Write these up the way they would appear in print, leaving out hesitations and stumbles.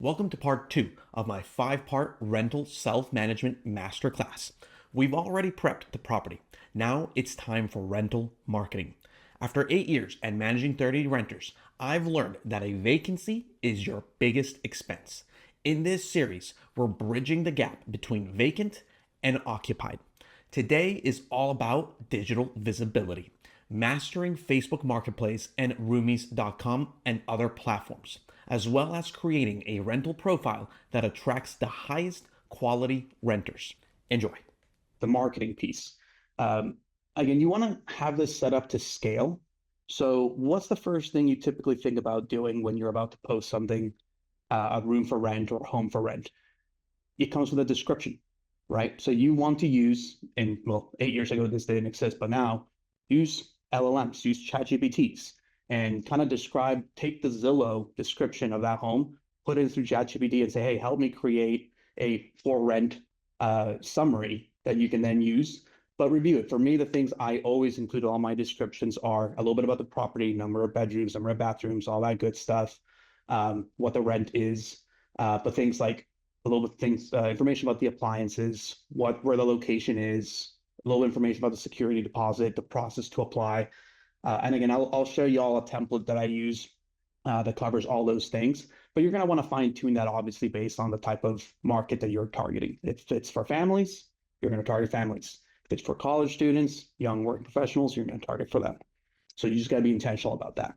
Welcome to part 2 of my 5-part rental self-management masterclass. We've already prepped the property. Now it's time for rental marketing. After 8 years and managing 30 renters, I've learned that a vacancy is your biggest expense. In this series, we're bridging the gap between vacant and occupied. Today is all about digital visibility, mastering Facebook Marketplace and Roomies.com and other platforms, as well as creating a rental profile that attracts the highest quality renters. Enjoy. The marketing piece. Um, Again, you want to have this set up to scale. So, what's the first thing you typically think about doing when you're about to post something, a room for rent or home for rent? It comes with a description, right? So, you want to use, and well, 8 years ago, this didn't exist, but now use LLMs, use ChatGPTs, and kind of take the Zillow description of that home, put it through ChatGPT and say, hey, help me create a for rent summary that you can then use, but review it. For me, the things I always include in all my descriptions are a little bit about the property, number of bedrooms, number of bathrooms, all that good stuff, what the rent is, but things like a little bit things, information about the appliances, where the location is, a little information about the security deposit, the process to apply. And again, I'll show you all a template that I use that covers all those things. But you're going to want to fine tune that obviously based on the type of market that you're targeting. If it's for families, you're going to target families. If it's for college students, young working professionals, you're going to target for them. So you just got to be intentional about that.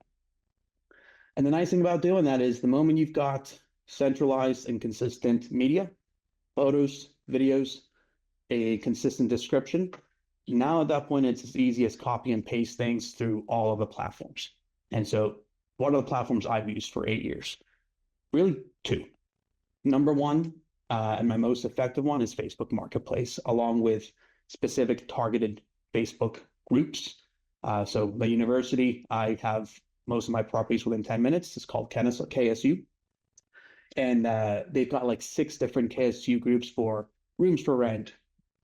And the nice thing about doing that is the moment you've got centralized and consistent media, photos, videos, a consistent description, now at that point, it's as easy as copy and paste things through all of the platforms. And so what are the platforms I've used for 8 years? Really two. Number one, and my most effective one is Facebook Marketplace, along with specific targeted Facebook groups. So the university, I have most of my properties within 10 minutes. It's called KSU. And they've got like 6 different KSU groups for rooms for rent,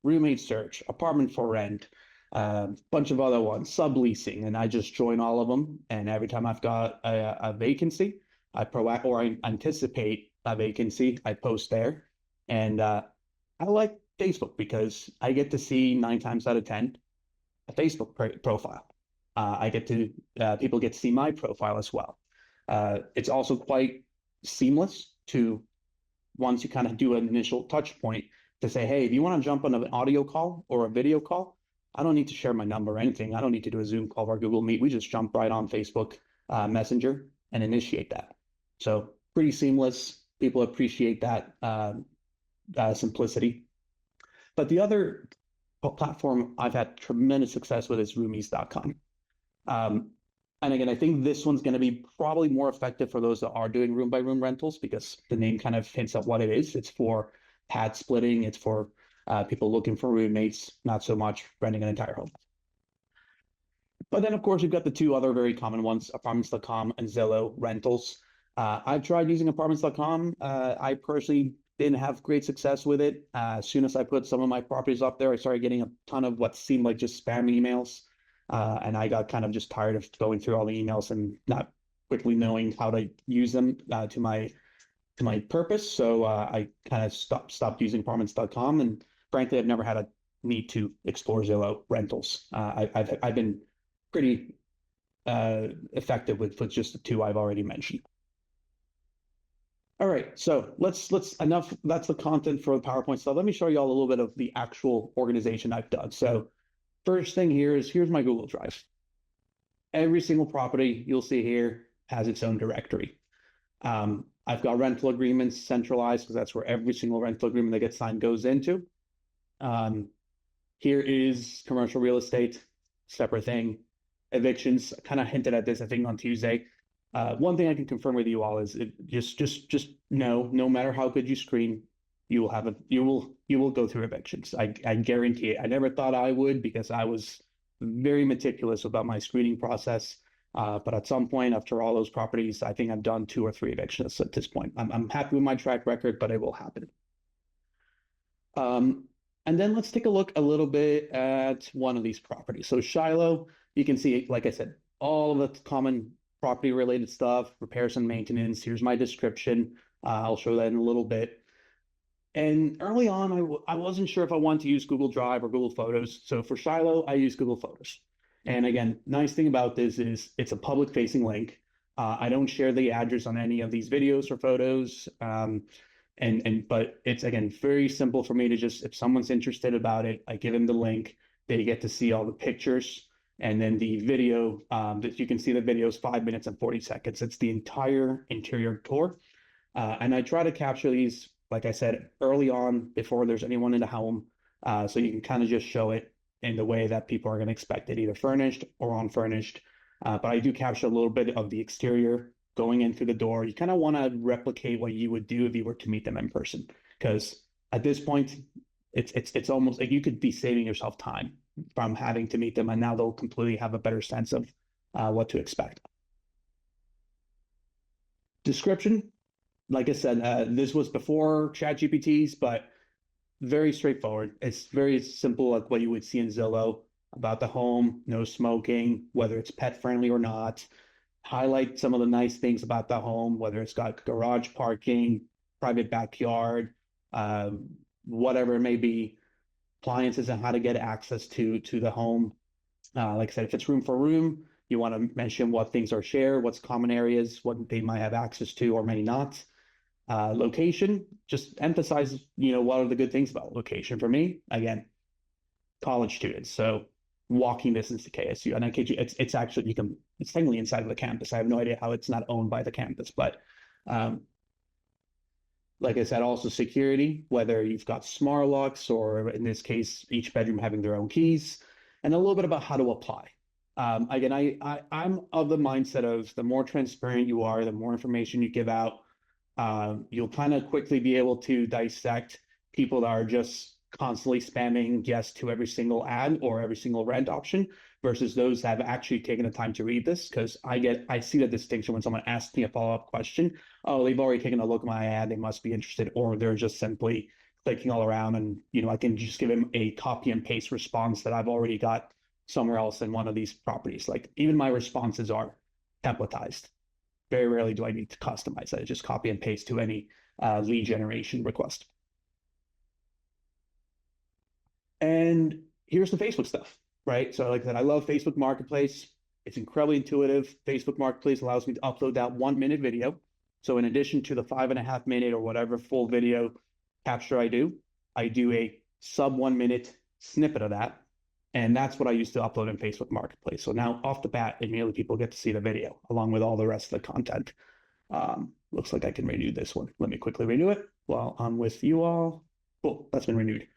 roommate search, apartment for rent, a bunch of other ones, subleasing, and I just join all of them. And every time I've got a vacancy, I anticipate a vacancy, I post there. And I like Facebook because I get to see 9 times out of 10 a Facebook profile. I get to People get to see my profile as well. It's also quite seamless to once you kind of do an initial touch point to say, hey, if you want to jump on an audio call or a video call, I don't need to share my number or anything. I don't need to do a Zoom call or Google Meet. We just jump right on Facebook Messenger and initiate that. So pretty seamless. People appreciate that simplicity. But the other platform I've had tremendous success with is Roomies.com. And again, I think this one's going to be probably more effective for those that are doing room by room rentals because the name kind of hints at what it is. It's for pad splitting. It's for people looking for roommates, not so much renting an entire home. But then, of course, we've got the 2 other very common ones, apartments.com and Zillow rentals. I've tried using apartments.com. I personally didn't have great success with it. As soon as I put some of my properties up there, I started getting a ton of what seemed like just spam emails. And I got kind of just tired of going through all the emails and not quickly knowing how to use them to my purpose. So I kind of stopped using apartments.com. And frankly, I've never had a need to explore Zillow rentals. I've been pretty effective with just the 2 I've already mentioned. All right, so let's enough. That's the content for the PowerPoint stuff. Let me show you all a little bit of the actual organization I've done. So first thing here's my Google Drive. Every single property you'll see here has its own directory. I've got rental agreements centralized because that's where every single rental agreement that gets signed goes into. Here is commercial real estate, separate thing. Evictions, kind of hinted at this, I think, on Tuesday. One thing I can confirm with you all is just know, no matter how good you screen, you will go through evictions. I guarantee it. I never thought I would because I was very meticulous about my screening process. But at some point, after all those properties, I think I've done 2 or 3 evictions at this point. I'm happy with my track record, but it will happen. And then let's take a look a little bit at one of these properties. So Shiloh, you can see, like I said, all of the common property related stuff, repairs and maintenance. Here's my description. I'll show that in a little bit. And early on, I wasn't sure if I wanted to use Google Drive or Google Photos. So for Shiloh, I use Google Photos. And again, nice thing about this is it's a public facing link. I don't share the address on any of these videos or photos. But it's again very simple for me to just, if someone's interested about it, I give them the link. They get to see all the pictures, and then the video that you can see the video is 5 minutes and 40 seconds. It's the entire interior tour. And I try to capture these, like I said, early on before there's anyone in the home. So you can kind of just show it in the way that people are going to expect it, either furnished or unfurnished. But I do capture a little bit of the exterior going in through the door. You kind of want to replicate what you would do if you were to meet them in person, because at this point, it's almost like you could be saving yourself time from having to meet them, and now they'll completely have a better sense of what to expect. Description, like I said, this was before ChatGPTs, but very straightforward. It's very simple, like what you would see in Zillow about the home, no smoking, whether it's pet friendly or not. Highlight some of the nice things about the home, whether it's got garage parking, private backyard, whatever it may be, appliances and how to get access to the home. Like I said, if it's room for room, you want to mention what things are shared, what's common areas, what they might have access to or may not. Location, just emphasize, what are the good things about location for me? Again, college students. So walking distance to KSU. And I kid you, it's actually, it's technically inside of the campus. I have no idea how it's not owned by the campus, but like I said, also security, whether you've got smart locks or in this case, each bedroom having their own keys, and a little bit about how to apply. Again, I'm of the mindset of the more transparent you are, the more information you give out, you'll kind of quickly be able to dissect people that are just constantly spamming yes to every single ad or every single rent option versus those that have actually taken the time to read this. Because I see the distinction when someone asks me a follow-up question. Oh, they've already taken a look at my ad, they must be interested, or they're just simply clicking all around, and I can just give them a copy and paste response that I've already got somewhere else in one of these properties. Like even my responses are templatized. Very rarely do I need to customize that. I just copy and paste to any lead generation request. And here's the Facebook stuff, right? So like I said, I love Facebook Marketplace. It's incredibly intuitive. Facebook Marketplace allows me to upload that 1 minute video. So in addition to the 5.5 minute or whatever full video capture I do a sub 1 minute snippet of that. And that's what I used to upload in Facebook Marketplace. So now off the bat, immediately people get to see the video along with all the rest of the content. Looks like I can renew this one. Let me quickly renew it while I'm with you all. Cool, that's been renewed.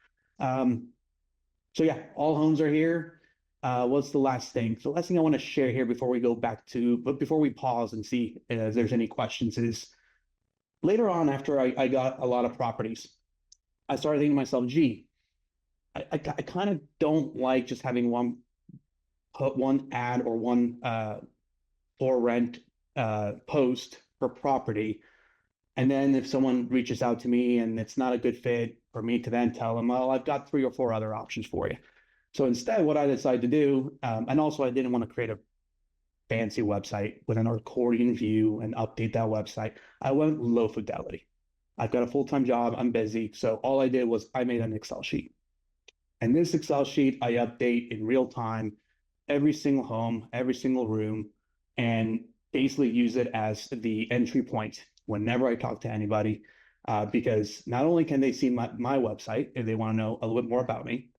So yeah, all homes are here. What's the last thing? The last thing I want to share here before we go back to, but before we pause and see if there's any questions is later on after I got a lot of properties, I started thinking to myself, gee, I kind of don't like just having one ad or one for rent post per property. And then if someone reaches out to me and it's not a good fit for me to then tell them, well, I've got 3 or 4 other options for you. So instead, what I decided to do, and also I didn't want to create a fancy website with an accordion view and update that website. I went low fidelity. I've got a full-time job. I'm busy. So all I did was I made an Excel sheet. And this Excel sheet, I update in real time, every single home, every single room, and basically use it as the entry point whenever I talk to anybody, because not only can they see my website if they want to know a little bit more about me,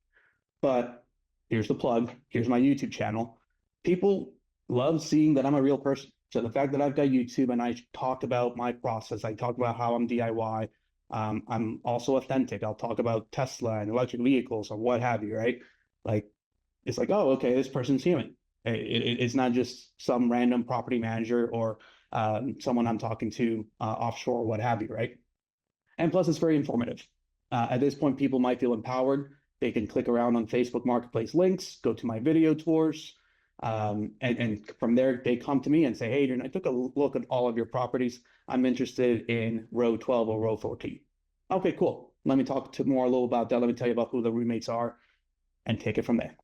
but here's the plug, here's my YouTube channel. People love seeing that I'm a real person. So the fact that I've got YouTube and I talk about my process, I talk about how I'm DIY, I'm also authentic. I'll talk about Tesla and electric vehicles or what have you, right? Like, it's like, oh, okay, this person's human. It's not just some random property manager or someone I'm talking to offshore or what have you, right? And plus, it's very informative. At this point, people might feel empowered. They can click around on Facebook Marketplace links, go to my video tours, and from there, they come to me and say, hey, Adrian, I took a look at all of your properties. I'm interested in row 12 or row 14. Okay, cool. Let me talk to more a little about that. Let me tell you about who the roommates are and take it from there.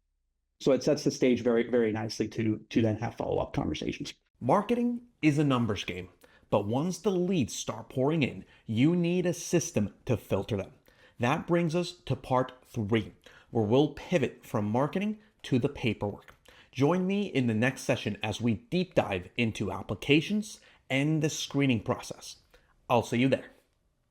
So it sets the stage very, very nicely to then have follow-up conversations. Marketing is a numbers game, But once the leads start pouring in, you need a system to filter them. That brings us to part 3, where we'll pivot from marketing to the paperwork. Join me in the next session as we deep dive into applications and the screening process. I'll see you there.